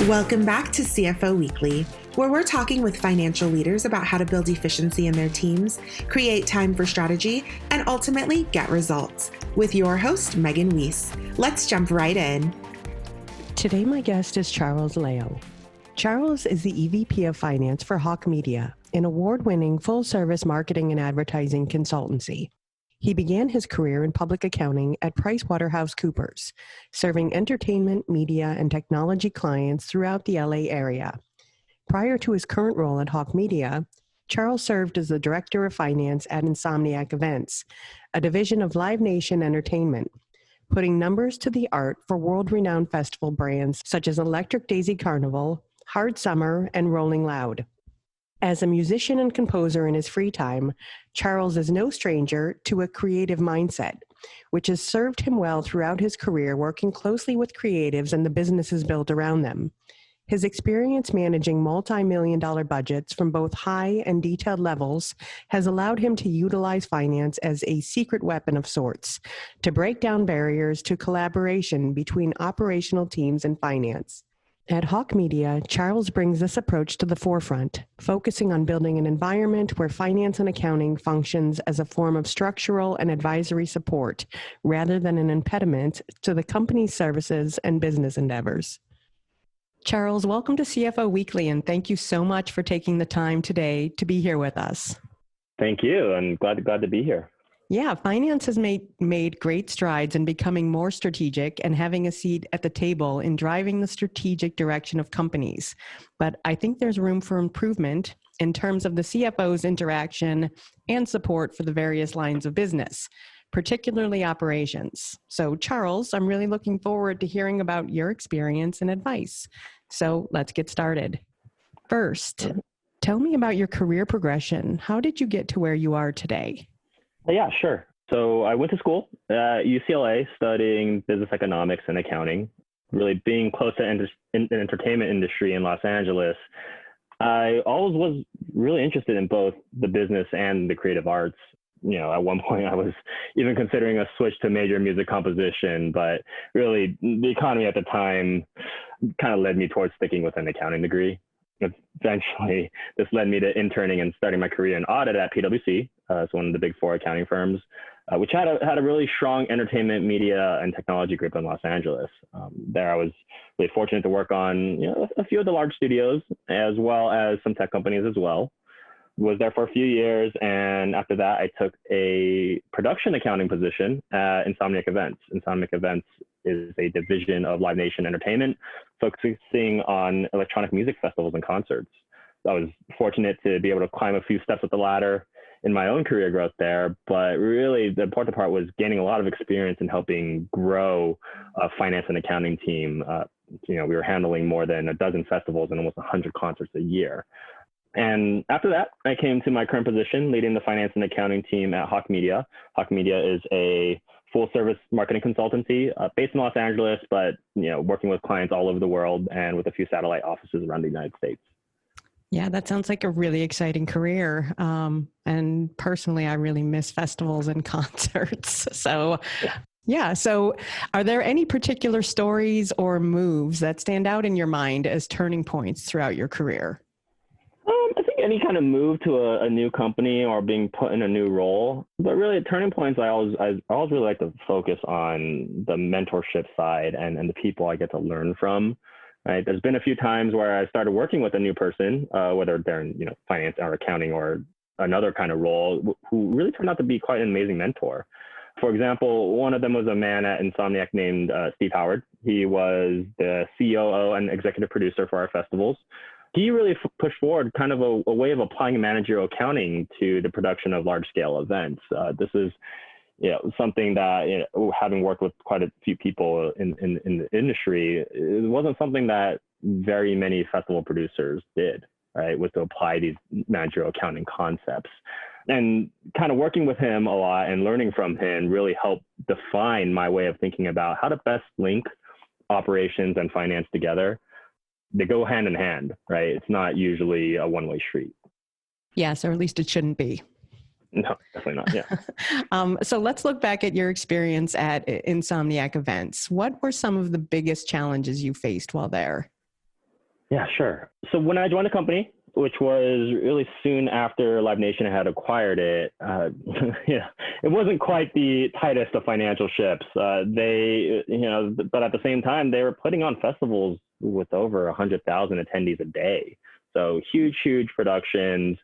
Welcome back to CFO Weekly, where we're talking with financial leaders about how to build efficiency in their teams, create time for strategy, and ultimately get results. With your host, Megan Weiss. Let's jump right in. Today, my guest is Charles Liu. Charles is the EVP of Finance for Hawke Media, an award-winning full-service marketing and advertising consultancy. He began his career in public accounting at PricewaterhouseCoopers, serving entertainment, media, and technology clients throughout the LA area. Prior to his current role at Hawke Media, Charles served as the Director of Finance at Insomniac Events, a division of Live Nation Entertainment, putting numbers to the art for world-renowned festival brands such as Electric Daisy Carnival, Hard Summer, and Rolling Loud. As a musician and composer in his free time, Charles is no stranger to a creative mindset, which has served him well throughout his career working closely with creatives and the businesses built around them. His experience managing multi-million-dollar budgets from both high and detailed levels has allowed him to utilize finance as a secret weapon of sorts to break down barriers to collaboration between operational teams and finance. At Hawke Media, Charles brings this approach to the forefront, focusing on building an environment where finance and accounting functions as a form of structural and advisory support rather than an impediment to the company's services and business endeavors. Charles, welcome to CFO Weekly, and thank you so much for taking the time today to be here with us. Thank you. I'm glad to be here. Yeah, finance has made great strides in becoming more strategic and having a seat at the table in driving the strategic direction of companies. But I think there's room for improvement in terms of the CFO's interaction and support for the various lines of business, particularly operations. So Charles, I'm really looking forward to hearing about your experience and advice. So let's get started. First, tell me about your career progression. How did you get to where you are today? Yeah, sure. So I went to school at UCLA studying business economics and accounting. Really being close to the entertainment industry in Los Angeles, I always was really interested in both the business and the creative arts. You know, at one point I was even considering a switch to major in music composition, but really the economy at the time kind of led me towards sticking with an accounting degree. Eventually, this led me to interning and starting my career in audit at PwC. It's one of the big four accounting firms, which had a really strong entertainment, media, and technology group in Los Angeles. There, I was really fortunate to work on a few of the large studios, as well as some tech companies as well. Was there for a few years, and after that, I took a production accounting position at Insomniac Events. Insomniac Events is a division of Live Nation Entertainment, focusing on electronic music festivals and concerts. I was fortunate to be able to climb a few steps up the ladder in my own career growth there, but really the important part was gaining a lot of experience in helping grow a finance and accounting team. We were handling more than a dozen festivals and almost 100 concerts a year. And after that, I came to my current position, leading the finance and accounting team at Hawke Media. Hawke Media is a full-service marketing consultancy based in Los Angeles, but working with clients all over the world and with a few satellite offices around the United States. Yeah, that sounds like a really exciting career. And personally, I really miss festivals and concerts. So So are there any particular stories or moves that stand out in your mind as turning points throughout your career? I think any kind of move to a new company or being put in a new role, but really at turning points, I always really like to focus on the mentorship side and the people I get to learn from. Right? There's been a few times where I started working with a new person, whether they're in finance or accounting or another kind of role, who really turned out to be quite an amazing mentor. For example, one of them was a man at Insomniac named Steve Howard. He was the COO and executive producer for our festivals. He really pushed forward kind of a way of applying managerial accounting to the production of large-scale events. This is something that, having worked with quite a few people in the industry, it wasn't something that very many festival producers did, right, was to apply these managerial accounting concepts. And kind of working with him a lot and learning from him really helped define my way of thinking about how to best link operations and finance together. They go hand in hand, right? It's not usually a one-way street. Yes, or at least it shouldn't be. No, definitely not. Yeah. So let's look back at your experience at Insomniac Events. What were some of the biggest challenges you faced while there? Yeah, sure. So when I joined the company, which was really soon after Live Nation had acquired it, it wasn't quite the tightest of financial ships. But at the same time, they were putting on festivals with over 100,000 attendees a day. So huge productions,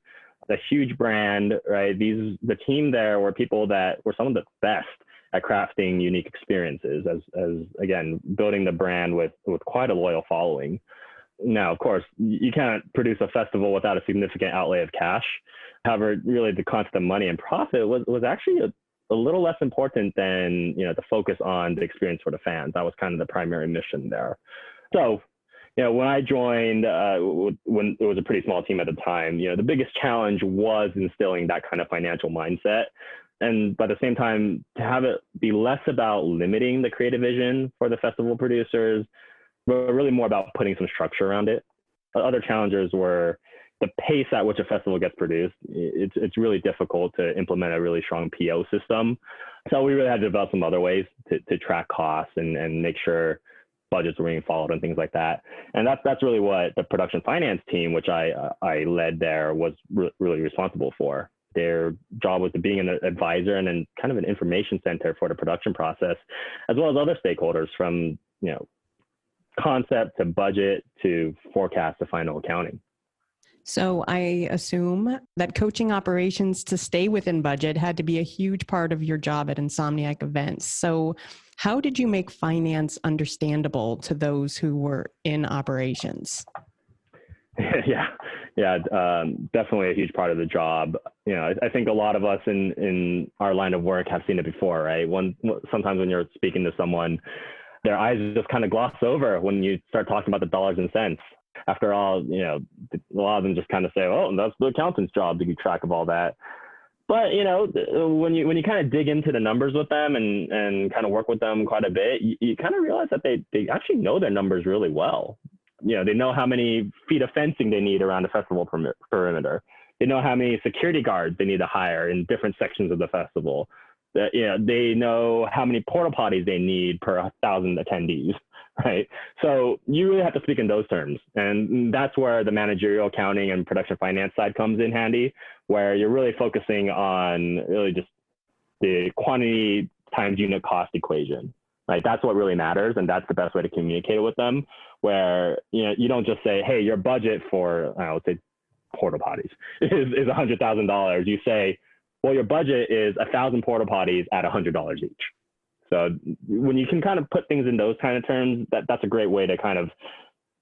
a huge brand, right? The team there were people that were some of the best at crafting unique experiences, as again, building the brand with quite a loyal following. Now, of course, you can't produce a festival without a significant outlay of cash. However, really the concept of money and profit was actually a little less important than, the focus on the experience for the fans. That was kind of the primary mission there. So, when I joined, when it was a pretty small team at the time, the biggest challenge was instilling that kind of financial mindset. And by the same time, to have it be less about limiting the creative vision for the festival producers, but really more about putting some structure around it. Other challenges were the pace at which a festival gets produced. It's really difficult to implement a really strong PO system. So we really had to develop some other ways to track costs and make sure budgets were being followed and things like that. And that's really what the production finance team, which I led there, was really responsible for. Their job was to being an advisor and then kind of an information center for the production process, as well as other stakeholders from, concept to budget to forecast to final accounting. So I assume that coaching operations to stay within budget had to be a huge part of your job at Insomniac Events. So how did you make finance understandable to those who were in operations? Yeah, definitely a huge part of the job. I think a lot of us in our line of work have seen it before, right? Sometimes when you're speaking to someone, their eyes just kind of gloss over when you start talking about the dollars and cents. After all, a lot of them just kind of say, "Oh, that's the accountant's job to keep track of all that." But when you kind of dig into the numbers with them and kind of work with them quite a bit, you kind of realize that they actually know their numbers really well. They know how many feet of fencing they need around the festival perimeter. They know how many security guards they need to hire in different sections of the festival. They know how many porta potties they need per 1,000 attendees, right? So you really have to speak in those terms. And that's where the managerial accounting and production finance side comes in handy, where you're really focusing on really just the quantity times unit cost equation, right? That's what really matters. And that's the best way to communicate it with them, where, you don't just say, hey, your budget for, let's say porta potties is $100,000. You say, well, your budget is 1,000 porta potties at $100 each. So when you can kind of put things in those kind of terms, that's a great way to kind of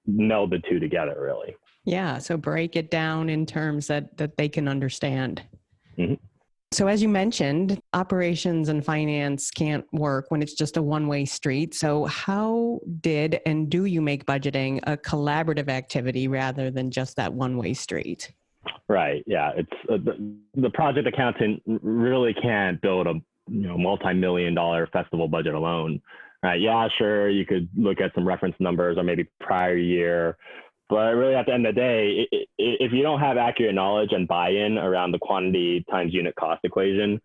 meld the two together, really. Yeah. So break it down in terms that they can understand. Mm-hmm. So as you mentioned, operations and finance can't work when it's just a one-way street. So how did and do you make budgeting a collaborative activity rather than just that one-way street? Right. Yeah. It's the project accountant really can't build a multi-million-dollar festival budget alone. Right. Yeah, sure. You could look at some reference numbers or maybe prior year, but really at the end of the day, if you don't have accurate knowledge and buy-in around the quantity times unit cost equation,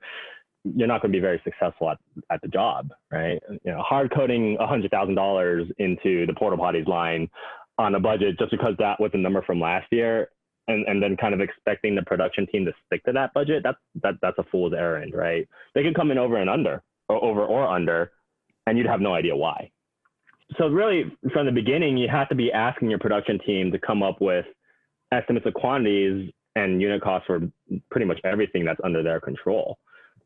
you're not going to be very successful at the job. Right. Hard coding $100,000 into the porta potties line on a budget just because that was the number from last year. And then kind of expecting the production team to stick to that budget, that's a fool's errand, right? They can come in over or under, and you'd have no idea why. So really, from the beginning, you have to be asking your production team to come up with estimates of quantities and unit costs for pretty much everything that's under their control.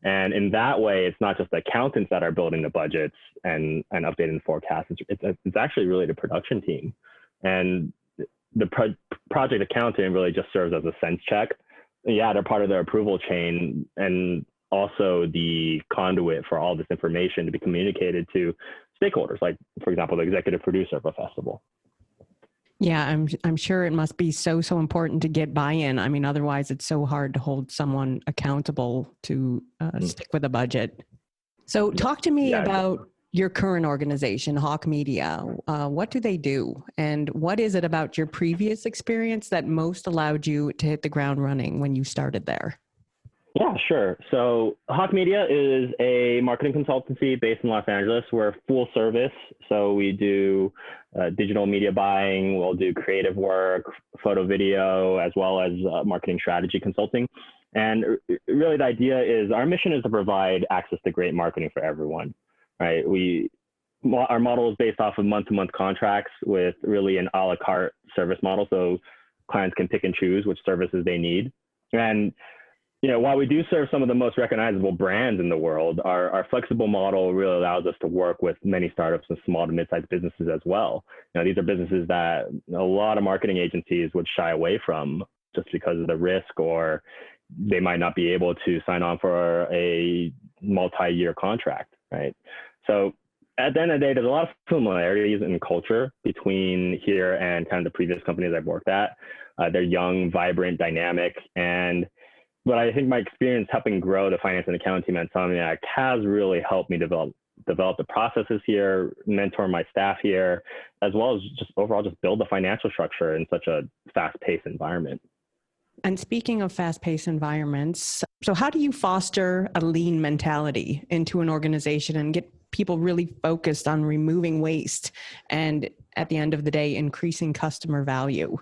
And in that way, it's not just the accountants that are building the budgets and updating the forecasts. It's actually really the production team. And the project accountant really just serves as a sense check. Yeah, they're part of their approval chain and also the conduit for all this information to be communicated to stakeholders, like, for example, the executive producer of a festival. Yeah, I'm sure it must be so important to get buy-in. I mean, otherwise it's so hard to hold someone accountable to stick with a budget. So talk to me about your current organization, Hawke Media. What do they do? And what is it about your previous experience that most allowed you to hit the ground running when you started there? Yeah, sure. So Hawke Media is a marketing consultancy based in Los Angeles. We're full service. So we do digital media buying, we'll do creative work, photo, video, as well as marketing strategy consulting. And really the idea is our mission is to provide access to great marketing for everyone, right? Our model is based off of month-to-month contracts with really an a la carte service model. So clients can pick and choose which services they need. And while we do serve some of the most recognizable brands in the world, our flexible model really allows us to work with many startups and small to mid-sized businesses as well. These are businesses that a lot of marketing agencies would shy away from just because of the risk, or they might not be able to sign on for a multi-year contract, right? So at the end of the day, there's a lot of similarities in culture between here and kind of the previous companies I've worked at. They're young, vibrant, dynamic, but I think my experience helping grow the finance and accounting team at Insomniac has really helped me develop the processes here, mentor my staff here, as well as just overall just build the financial structure in such a fast-paced environment. And speaking of fast-paced environments, so how do you foster a lean mentality into an organization and get people really focused on removing waste and, at the end of the day, increasing customer value?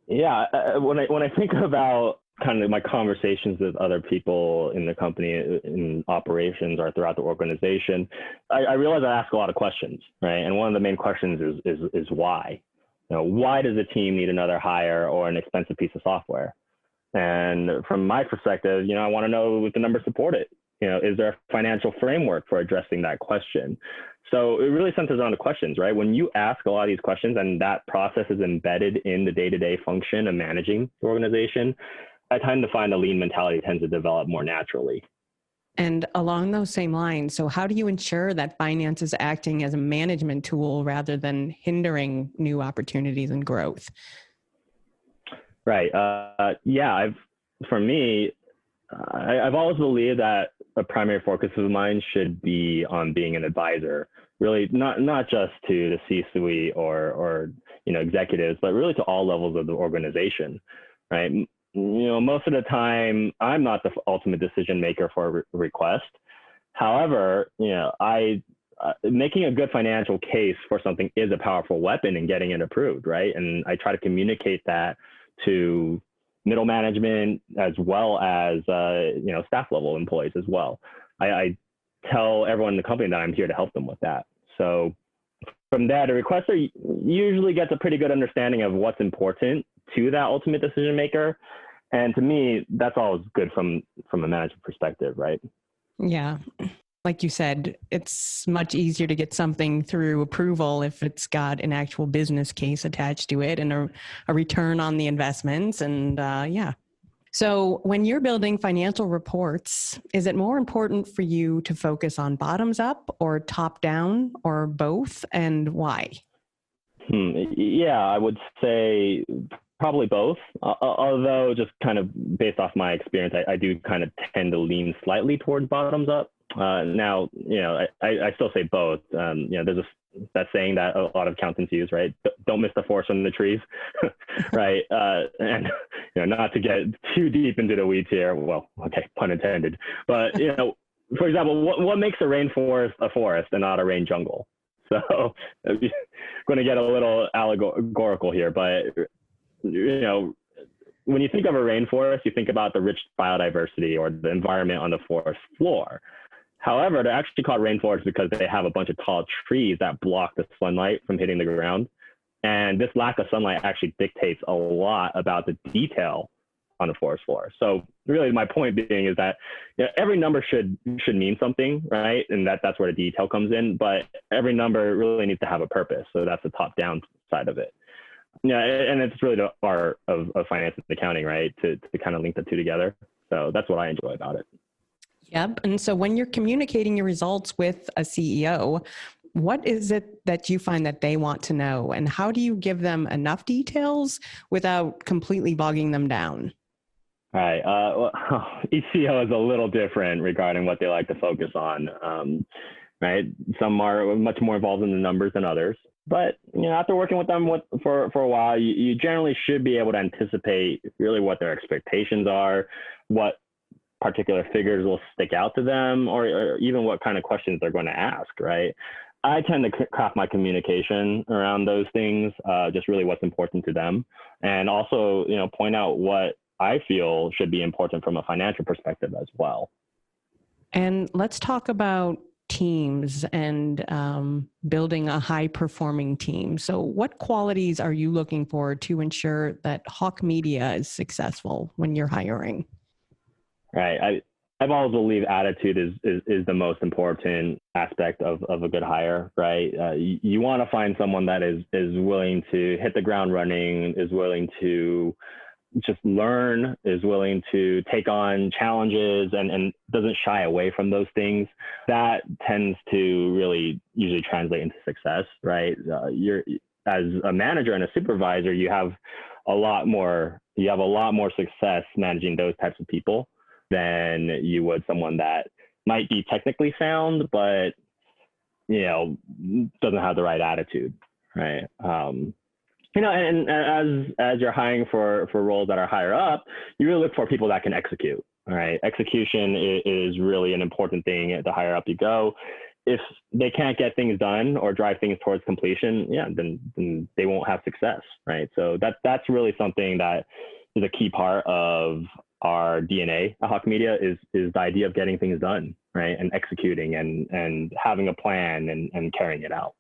Yeah, when I think about kind of my conversations with other people in the company, in operations or throughout the organization, I realize I ask a lot of questions, right? And one of the main questions is why? Why does a team need another hire or an expensive piece of software? And from my perspective, I want to know if the numbers support it. Is there a financial framework for addressing that question? So it really centers on the questions, right? When you ask a lot of these questions and that process is embedded in the day-to-day function of managing the organization, I tend to find the lean mentality tends to develop more naturally. And along those same lines, so how do you ensure that finance is acting as a management tool rather than hindering new opportunities and growth? Right. For me, I've always believed that a primary focus of mine should be on being an advisor, really not just to the C-suite or executives, but really to all levels of the organization, right? Most of the time I'm not the ultimate decision maker for a request. However, making a good financial case for something is a powerful weapon in getting it approved, right? And I try to communicate that to middle management as well as staff level employees as well. I tell everyone in the company that I'm here to help them with that. So from that, a requester usually gets a pretty good understanding of what's important to that ultimate decision maker. And to me, that's always good from a management perspective, right? Yeah. Like you said, it's much easier to get something through approval if it's got an actual business case attached to it and a return on the investments. And yeah. So when you're building financial reports, is it more important for you to focus on bottoms up or top down or both, and why? Yeah, I would say probably both. Although just kind of based off my experience, I do kind of tend to lean slightly towards bottoms up. Now, I still say both. There's that saying that a lot of accountants use, right? Don't miss the forest from the trees, right? And not to get too deep into the weeds here. Well, okay, pun intended. But for example, what makes a rainforest a forest and not a rain jungle? So, I'm going to get a little allegorical here, but when you think of a rainforest, you think about the rich biodiversity or the environment on the forest floor. However, they're actually called rainforests because they have a bunch of tall trees that block the sunlight from hitting the ground. And this lack of sunlight actually dictates a lot about the detail on the forest floor. So really my point being is that every number should mean something, right? And that's where the detail comes in, but every number really needs to have a purpose. So that's the top down side of it. Yeah, and it's really the art of finance and accounting, right? To kind of link the two together. So that's what I enjoy about it. Yep. And so when you're communicating your results with a CEO, what is it that you find that they want to know? And how do you give them enough details without completely bogging them down? All right. Each CEO is a little different regarding what they like to focus on, right? Some are much more involved in the numbers than others. But after working with them for a while, you generally should be able to anticipate really what their expectations are, what particular figures will stick out to them, or even what kind of questions they're going to ask, right? I tend to craft my communication around those things, just really what's important to them. And also, point out what I feel should be important from a financial perspective as well. And let's talk about teams and building a high-performing team. So what qualities are you looking for to ensure that Hawke Media is successful when you're hiring? Right. I've always believed attitude is the most important aspect of a good hire, right? You want to find someone that is willing to hit the ground running, is willing to just learn, is willing to take on challenges, and doesn't shy away from those things. That tends to really usually translate into success, right? You're, as a manager and a supervisor, you have a lot more success managing those types of people than you would someone that might be technically sound, but doesn't have the right attitude, right? And as you're hiring for roles that are higher up, you really look for people that can execute. All right, execution is really an important thing the higher up you go. If they can't get things done or drive things towards completion, then they won't have success, right? So that's really something that is a key part of our DNA at Hawke Media is the idea of getting things done, right, and executing and having a plan and carrying it out.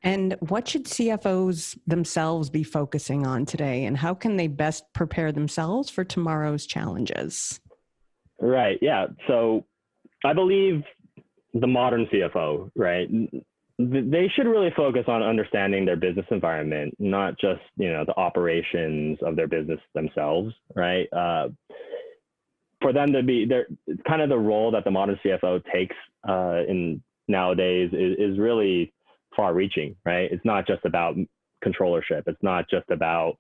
And what should CFOs themselves be focusing on today, and how can they best prepare themselves for tomorrow's challenges? Right. Yeah. So I believe the modern CFO, right, they should really focus on understanding their business environment, not just, the operations of their business themselves, right? For them to be there, kind of the role that the modern CFO takes in nowadays is really far-reaching, right? It's not just about controllership. It's not just about,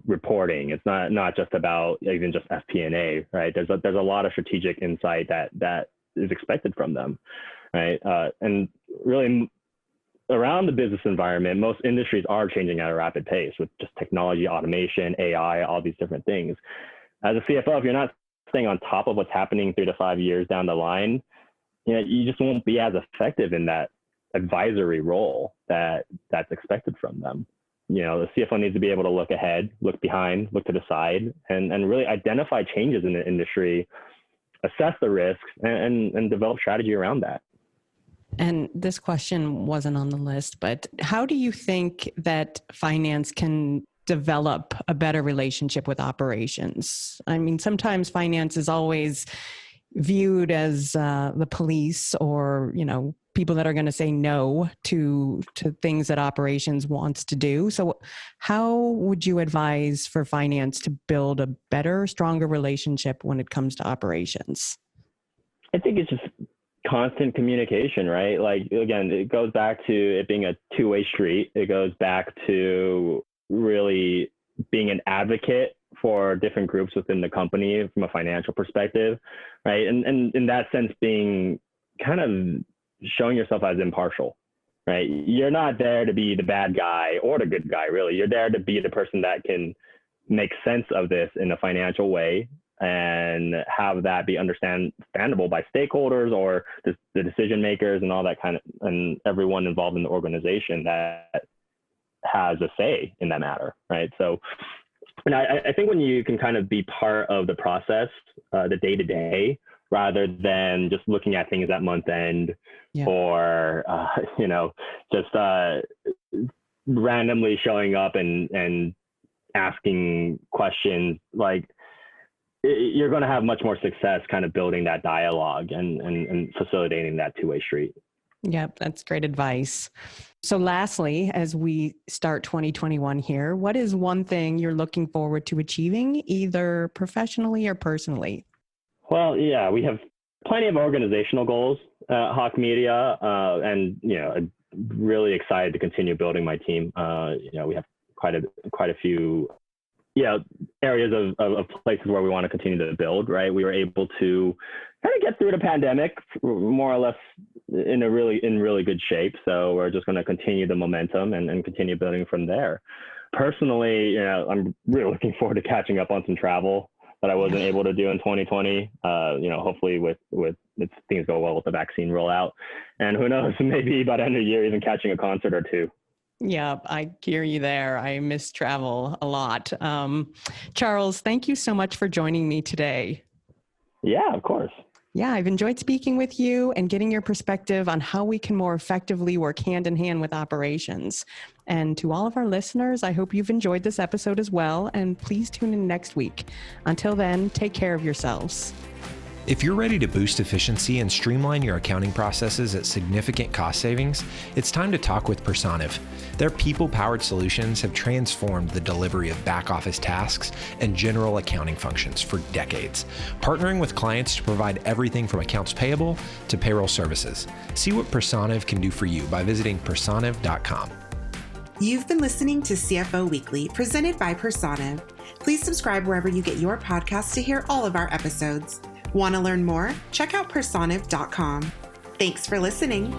reporting. It's not just about even just FP&A, right? There's a lot of strategic insight that is expected from them, right? And really around the business environment, most industries are changing at a rapid pace with just technology, automation, AI, all these different things. As a CFO, if you're not staying on top of what's happening 3 to 5 years down the line, you just won't be as effective in that advisory role that's expected from them. The CFO needs to be able to look ahead, look behind, look to the side, and really identify changes in the industry, assess the risks, and develop strategy around that. And this question wasn't on the list, but how do you think that finance can develop a better relationship with operations? I mean, sometimes finance is always viewed as the police or, people that are going to say no to things that operations wants to do. So how would you advise for finance to build a better, stronger relationship when it comes to operations? I think it's just constant communication, right? Like, again, it goes back to it being a two-way street. It goes back to really being an advocate for different groups within the company from a financial perspective, right? And in that sense, being kind of showing yourself as impartial, right? You're not there to be the bad guy or the good guy, really. You're there to be the person that can make sense of this in a financial way and have that be understandable by stakeholders or the decision makers and all that and everyone involved in the organization that has a say in that matter, right? So, and I think when you can kind of be part of the process, the day-to-day, rather than just looking at things at month end, or, just randomly showing up and asking questions, like you're going to have much more success kind of building that dialogue and facilitating that two-way street. Yep, that's great advice. So lastly, as we start 2021 here, what is one thing you're looking forward to achieving, either professionally or personally? Well, yeah, we have plenty of organizational goals at Hawke Media, and I'm really excited to continue building my team. We have quite a few areas of places where we want to continue to build, right? We were able to kind of get through the pandemic more or less in really good shape. So we're just going to continue the momentum and continue building from there. Personally, I'm really looking forward to catching up on some travel that I wasn't able to do in 2020. Hopefully with if things go well with the vaccine rollout, and who knows, maybe by the end of the year, even catching a concert or two. Yeah, I hear you there. I miss travel a lot. Charles, thank you so much for joining me today. Yeah, of course. Yeah, I've enjoyed speaking with you and getting your perspective on how we can more effectively work hand in hand with operations. And to all of our listeners, I hope you've enjoyed this episode as well. And please tune in next week. Until then, take care of yourselves. If you're ready to boost efficiency and streamline your accounting processes at significant cost savings, it's time to talk with Personiv. Their people-powered solutions have transformed the delivery of back-office tasks and general accounting functions for decades, partnering with clients to provide everything from accounts payable to payroll services. See what Personiv can do for you by visiting personiv.com. You've been listening to CFO Weekly, presented by Personiv. Please subscribe wherever you get your podcasts to hear all of our episodes. Want to learn more? Check out personiv.com. Thanks for listening.